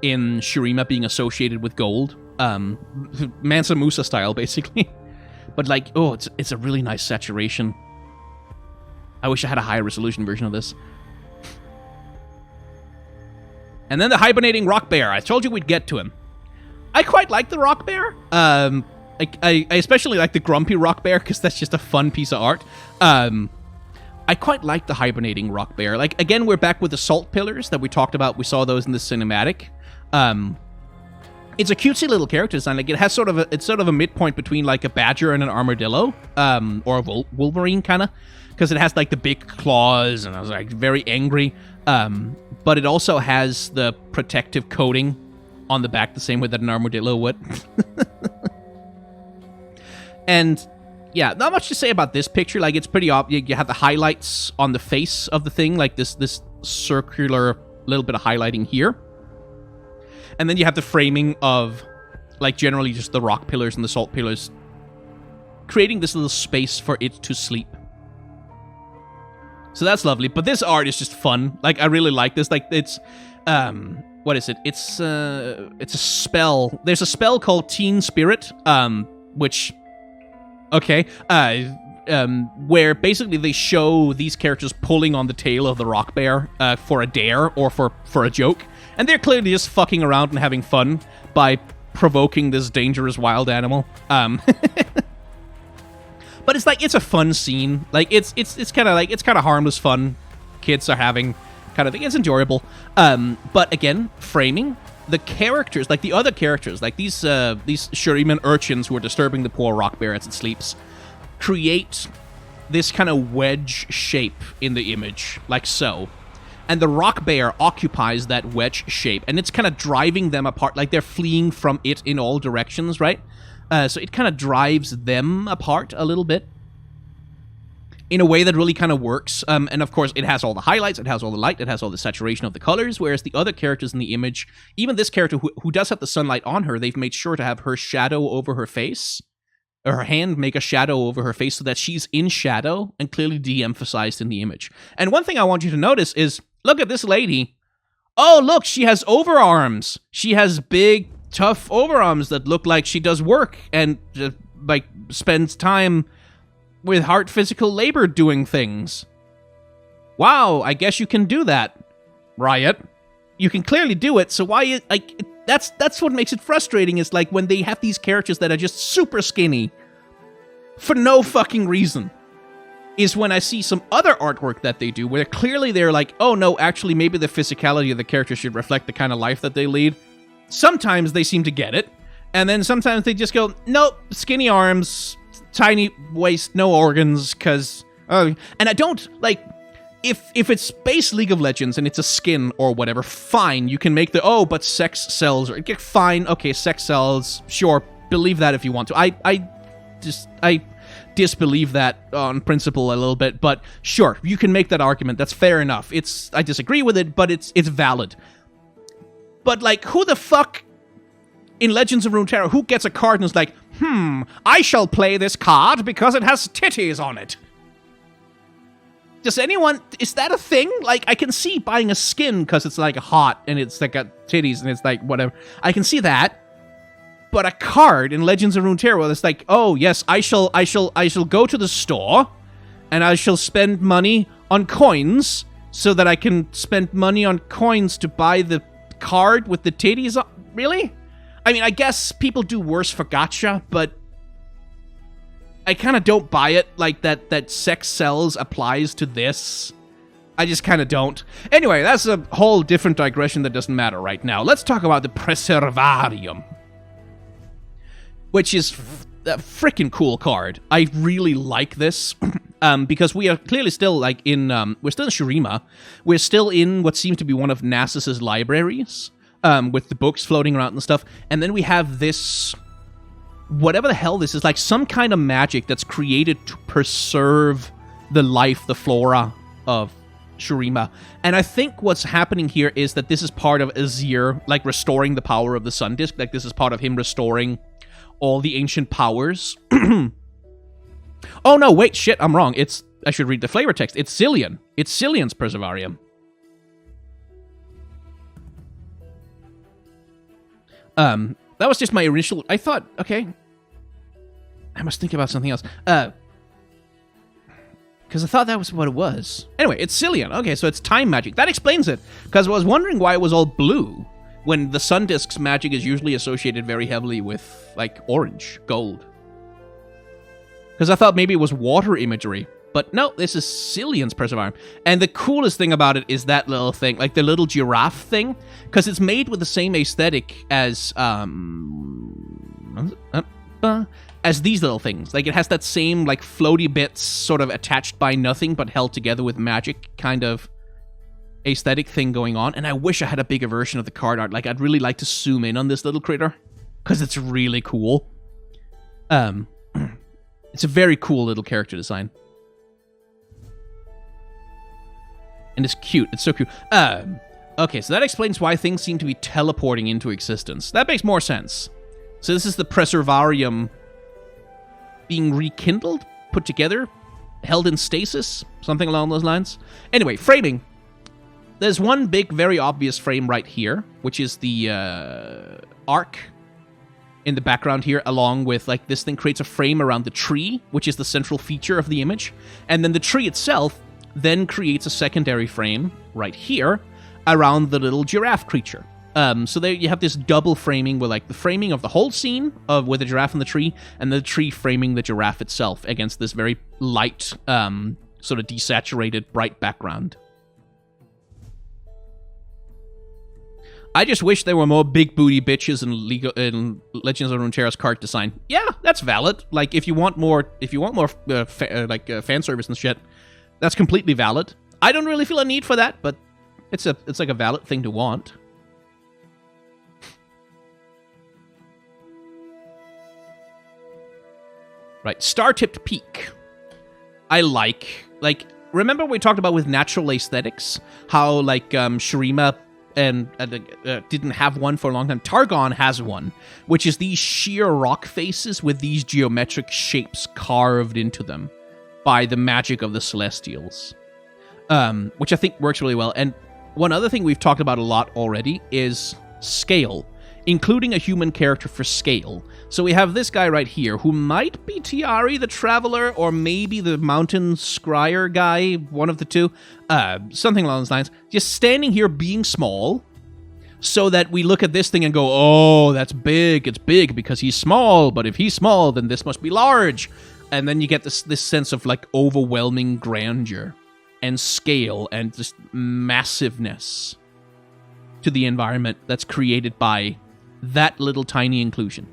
in Shurima being associated with gold. Mansa Musa style, basically. But, like, oh, it's a really nice saturation. I wish I had a higher resolution version of this. And then the hibernating rock bear. I told you we'd get to him. I quite like the rock bear. I especially like the grumpy rock bear because that's just a fun piece of art. I quite like the hibernating rock bear. Like, again, we're back with the salt pillars that we talked about. We saw those in the cinematic. It's a cutesy little character design. Like, it's sort of a midpoint between, like, a badger and an armadillo, or a Wolverine kind of, because it has, like, the big claws and I was like very angry. But it also has the protective coating on the back the same way that an armadillo would. And yeah, not much to say about this picture. Like, it's pretty obvious. You have the highlights on the face of the thing, like this circular little bit of highlighting here. And then you have the framing of, like, generally just the rock pillars and the salt pillars, creating this little space for it to sleep. So that's lovely. But this art is just fun. Like, I really like this. Like, it's what is it? It's a spell. There's a spell called Teen Spirit, which, okay, where basically they show these characters pulling on the tail of the rock bear for a dare or for a joke, and they're clearly just fucking around and having fun by provoking this dangerous wild animal. But it's like, it's a fun scene. Like, it's kind of harmless fun. Kids are having kind of thing. It's enjoyable. But again, framing the characters, like the other characters, like these Shuriman urchins who are disturbing the poor rock bear as it sleeps, create this kind of wedge shape in the image, like so. And the rock bear occupies that wedge shape, and it's kind of driving them apart, like they're fleeing from it in all directions, right? So it kind of drives them apart a little bit in a way that really kind of works. And of course, it has all the highlights, it has all the light, it has all the saturation of the colors, whereas the other characters in the image, even this character who does have the sunlight on her, they've made sure to have her shadow over her face, or her hand make a shadow over her face so that she's in shadow and clearly de-emphasized in the image. And one thing I want you to notice is, look at this lady. Oh, look, she has overarms. She has big, tough overarms that look like she does work and like spends time with hard physical labor doing things. Wow, I guess you can do that, Riot. You can clearly do it, so why, like, that's what makes it frustrating, is like when they have these characters that are just super skinny for no fucking reason, is when I see some other artwork that they do where clearly they're like, oh no, actually maybe the physicality of the character should reflect the kind of life that they lead. Sometimes they seem to get it, and then sometimes they just go, nope, skinny arms, tiny waist, no organs, because... and I don't, like... If it's base League of Legends and it's a skin or whatever, fine, you can make the, oh, but sex sells, or fine, okay, sex sells, sure, believe that if you want to. I disbelieve that on principle a little bit, but sure, you can make that argument, that's fair enough. I disagree with it, but it's valid. But, like, who the fuck in Legends of Runeterra, who gets a card and is like, I shall play this card because it has titties on it? Does anyone... Is that a thing? Like, I can see buying a skin because it's, like, hot and it's, like, got titties and it's, like, whatever. I can see that. But a card in Legends of Runeterra, it's like, oh, yes, I shall go to the store and I shall spend money on coins so that I can spend money on coins to buy the card with the titties on... Really? I mean, I guess people do worse for gacha, but... I kind of don't buy it, like, that sex sells applies to this. I just kind of don't. Anyway, that's a whole different digression that doesn't matter right now. Let's talk about the Preservarium, which is a freaking cool card. I really like this, because we are clearly still, like, in, we're still in Shurima. We're still in what seems to be one of Nasus's libraries, with the books floating around and stuff. And then we have this... whatever the hell this is, like some kind of magic that's created to preserve the life, the flora of Shurima. And I think what's happening here is that this is part of Azir, like, restoring the power of the Sun Disk. Like, this is part of him restoring all the ancient powers. Oh, no, wait, shit, I'm wrong. I should read the flavor text. It's Cillian. It's Cillian's Preservarium. That was just my initial... I thought, okay, I must think about something else. Because I thought that was what it was. Anyway, it's Cillian. Okay, so it's time magic. That explains it. Because I was wondering why it was all blue, when the Sun Disk's magic is usually associated very heavily with, like, orange, gold. Because I thought maybe it was water imagery. But no, this is Cillian's Preservarium. And the coolest thing about it is that little thing, like the little giraffe thing, because it's made with the same aesthetic as these little things. Like, it has that same, like, floaty bits sort of attached by nothing but held together with magic kind of aesthetic thing going on. And I wish I had a bigger version of the card art. Like, I'd really like to zoom in on this little critter because it's really cool. It's a very cool little character design. And it's cute. It's so cute. Okay, so that explains why things seem to be teleporting into existence. That makes more sense. So this is the Preservarium being rekindled, put together, held in stasis, something along those lines. Anyway, framing. There's one big, very obvious frame right here, which is the arc in the background here, along with, like, this thing creates a frame around the tree, which is the central feature of the image. And then the tree itself then creates a secondary frame right here around the little giraffe creature. So there you have this double framing with, like, the framing of the whole scene with the giraffe and the tree, and the tree framing the giraffe itself against this very light, sort of desaturated, bright background. I just wish there were more big booty bitches in Legends of Runeterra's card design. Yeah, that's valid. Like, if you want more, fan service and shit, that's completely valid. I don't really feel a need for that, but it's like a valid thing to want. Right, star-tipped peak. I like, remember we talked about with natural aesthetics, how, like, Shurima and didn't have one for a long time. Targon has one, which is these sheer rock faces with these geometric shapes carved into them by the magic of the Celestials, which I think works really well. And one other thing we've talked about a lot already is scale, including a human character for scale. So we have this guy right here, who might be Tiari the Traveler, or maybe the Mountain Scryer guy, one of the two, something along those lines. Just standing here being small, so that we look at this thing and go, oh, that's big. It's big because he's small, but if he's small, then this must be large. And then you get this sense of like overwhelming grandeur and scale and just massiveness to the environment that's created by that little tiny inclusion.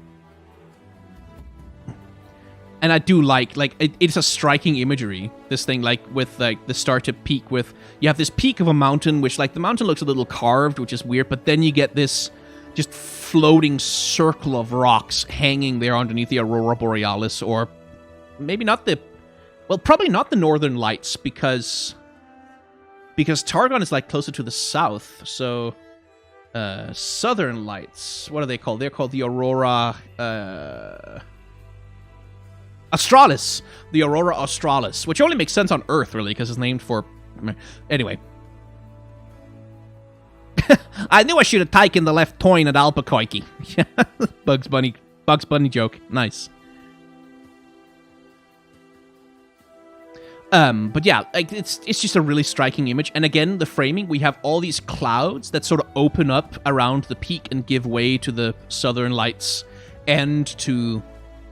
And I do like it's a striking imagery, this thing, like, with, like, the start to peak with, you have this peak of a mountain, which, like, the mountain looks a little carved, which is weird, but then you get this just floating circle of rocks hanging there underneath the Aurora Borealis, or maybe not the, well, probably not the Northern Lights, because Targon is, like, closer to the south, so, Southern Lights, what are they called? They're called the Aurora, Australis, the Aurora Australis, which only makes sense on Earth, really, because it's named for... Anyway. I knew I should have taken the left turn at Albuquerque. Bugs Bunny joke. Nice. But yeah, like, it's just a really striking image. And again, the framing, we have all these clouds that sort of open up around the peak and give way to the Southern Lights and to...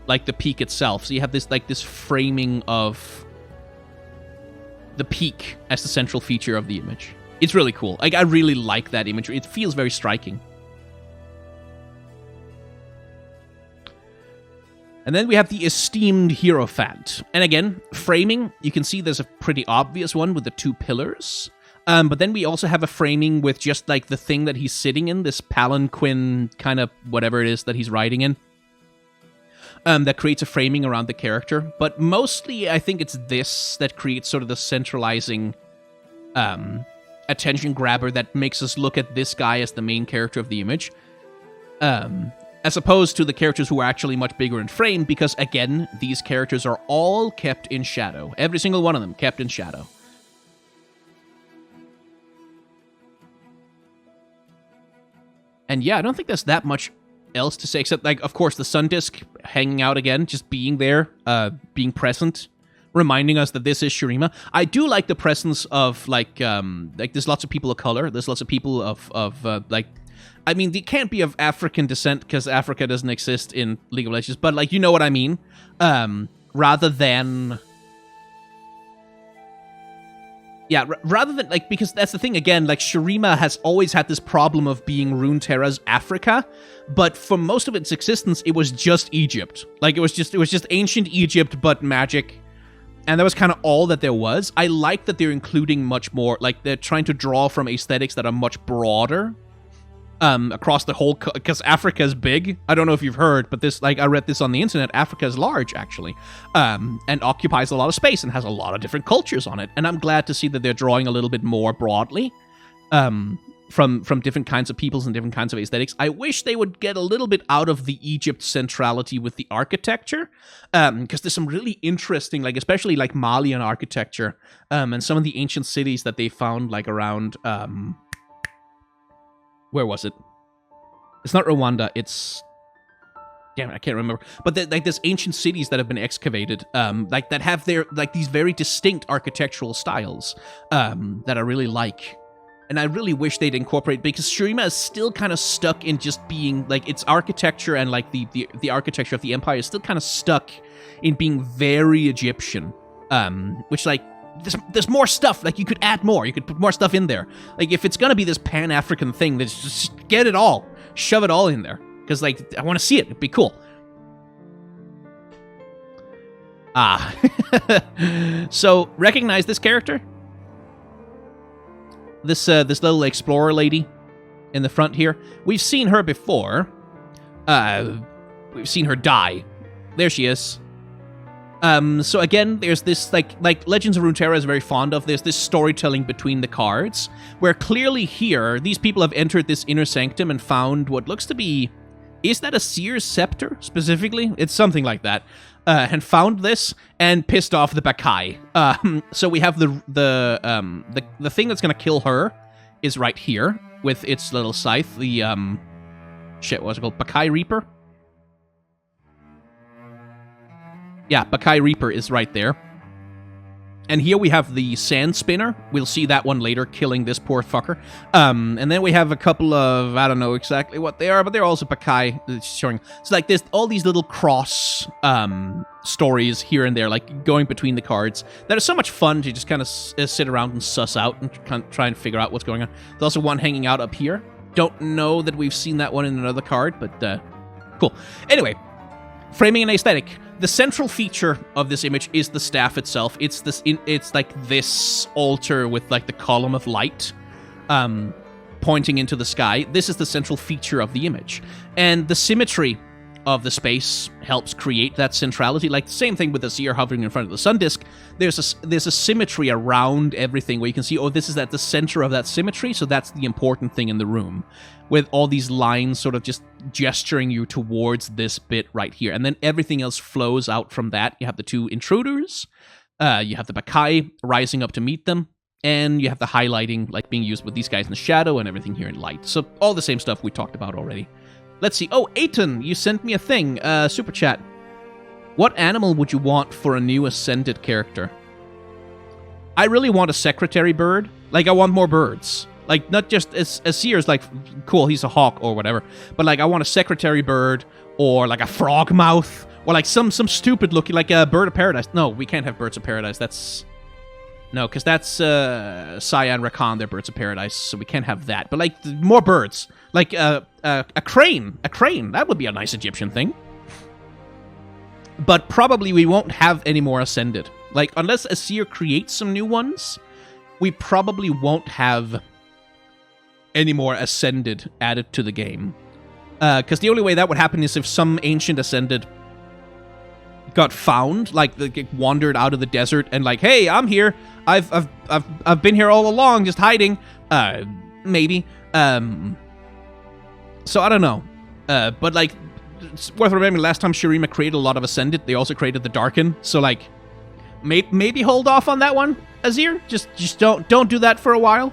like the peak itself. So you have this, like, this framing of the peak as the central feature of the image. It's really cool. Like, I really like that imagery. It feels very striking. And then we have the esteemed Hierophant. And again, framing, you can see there's a pretty obvious one with the two pillars. But then we also have a framing with just, like, the thing that he's sitting in, this palanquin kind of whatever it is that he's riding in. That creates a framing around the character. But mostly, I think it's this that creates sort of the centralizing attention grabber that makes us look at this guy as the main character of the image. As opposed to the characters who are actually much bigger in frame, because, again, these characters are all kept in shadow. Every single one of them kept in shadow. And yeah, I don't think there's that much else to say, except, like, of course, the sun disk hanging out again, just being there, being present, reminding us that this is Shurima. I do like the presence of, like there's lots of people of color, there's lots of people of like, I mean, they can't be of African descent, because Africa doesn't exist in League of Legends, but, like, you know what I mean? Rather than... Yeah, rather than, like, because that's the thing, again, like, Shurima has always had this problem of being Runeterra's Africa, but for most of its existence, it was just Egypt. Like, it was just ancient Egypt, but magic, and that was kind of all that there was. I like that they're including much more, like, they're trying to draw from aesthetics that are much broader, across the whole, because Africa is big. I don't know if you've heard, but this, like, I read this on the internet, Africa is large, actually, and occupies a lot of space and has a lot of different cultures on it, and I'm glad to see that they're drawing a little bit more broadly, from different kinds of peoples and different kinds of aesthetics. I wish they would get a little bit out of the Egypt centrality with the architecture, because there's some really interesting, like, especially, like, Malian architecture, and some of the ancient cities that they found, like, around, where was it? It's not Rwanda, it's... Damn it, I can't remember. But, like, there's ancient cities that have been excavated, like, that have their, like, these very distinct architectural styles, that I really like. And I really wish they'd incorporate, because Shurima is still kind of stuck in just being, like, its architecture and, like, the architecture of the Empire is still kind of stuck in being very Egyptian, which, like, there's more stuff. Like, you could add more. You could put more stuff in there. Like, if it's gonna be this Pan-African thing, just get it all. Shove it all in there. Because, like, I want to see it. It'd be cool. Ah. So, recognize this character? This little explorer lady in the front here. We've seen her before. We've seen her die. There she is. So again, there's this, like Legends of Runeterra is very fond of, there's this storytelling between the cards, where clearly here, these people have entered this inner sanctum and found what looks to be, is that a Seer's Scepter, specifically? It's something like that. And found this, and pissed off the Bakai. So we have the thing that's gonna kill her is right here, with its little scythe, the, what's it called? Bakai Reaper? Yeah, Bakai Reaper is right there. And here we have the Sand Spinner. We'll see that one later, killing this poor fucker. And then we have a couple of, I don't know exactly what they are, but they're also Bakai showing. So like there's all these little cross stories here and there, like going between the cards. That is so much fun to just kind of sit around and suss out and kind of try and figure out what's going on. There's also one hanging out up here. Don't know that we've seen that one in another card, but cool. Anyway, framing and aesthetic. The central feature of this image is the staff itself. It's this. It's like this altar with like the column of light, pointing into the sky. This is the central feature of the image, and the symmetry of the space helps create that centrality. Like the same thing with the seer hovering in front of the sun disk. There's a symmetry around everything where you can see, oh, this is at the center of that symmetry, so that's the important thing in the room, with all these lines sort of just gesturing you towards this bit right here. And then everything else flows out from that. You have the two intruders, you have the Bakai rising up to meet them, and you have the highlighting like being used with these guys in the shadow and everything here in light. So all the same stuff we talked about already. Let's see. Oh, Aiton, you sent me a thing. Super chat. What animal would you want for a new Ascended character? I really want a secretary bird. Like, I want more birds. Like, not just a seer's like, cool, he's a hawk or whatever. But, like, I want a secretary bird or, like, a frog mouth or, like, some stupid looking, like a bird of paradise. No, we can't have birds of paradise. That's... No, because that's Cyan, Rakan, they're birds of paradise, so we can't have that. But, like, more birds. Like, a crane. A crane. That would be a nice Egyptian thing. But probably we won't have any more Ascended. Like, unless a seer creates some new ones, we probably won't have any more Ascended added to the game. Because the only way that would happen is if some ancient Ascended got found, like they wandered out of the desert and like, hey, I'm here. I've been here all along, just hiding. Maybe. So I don't know. But like, it's worth remembering last time Shurima created a lot of Ascended, they also created the Darken. So like, maybe hold off on that one, Azir. Just don't do that for a while.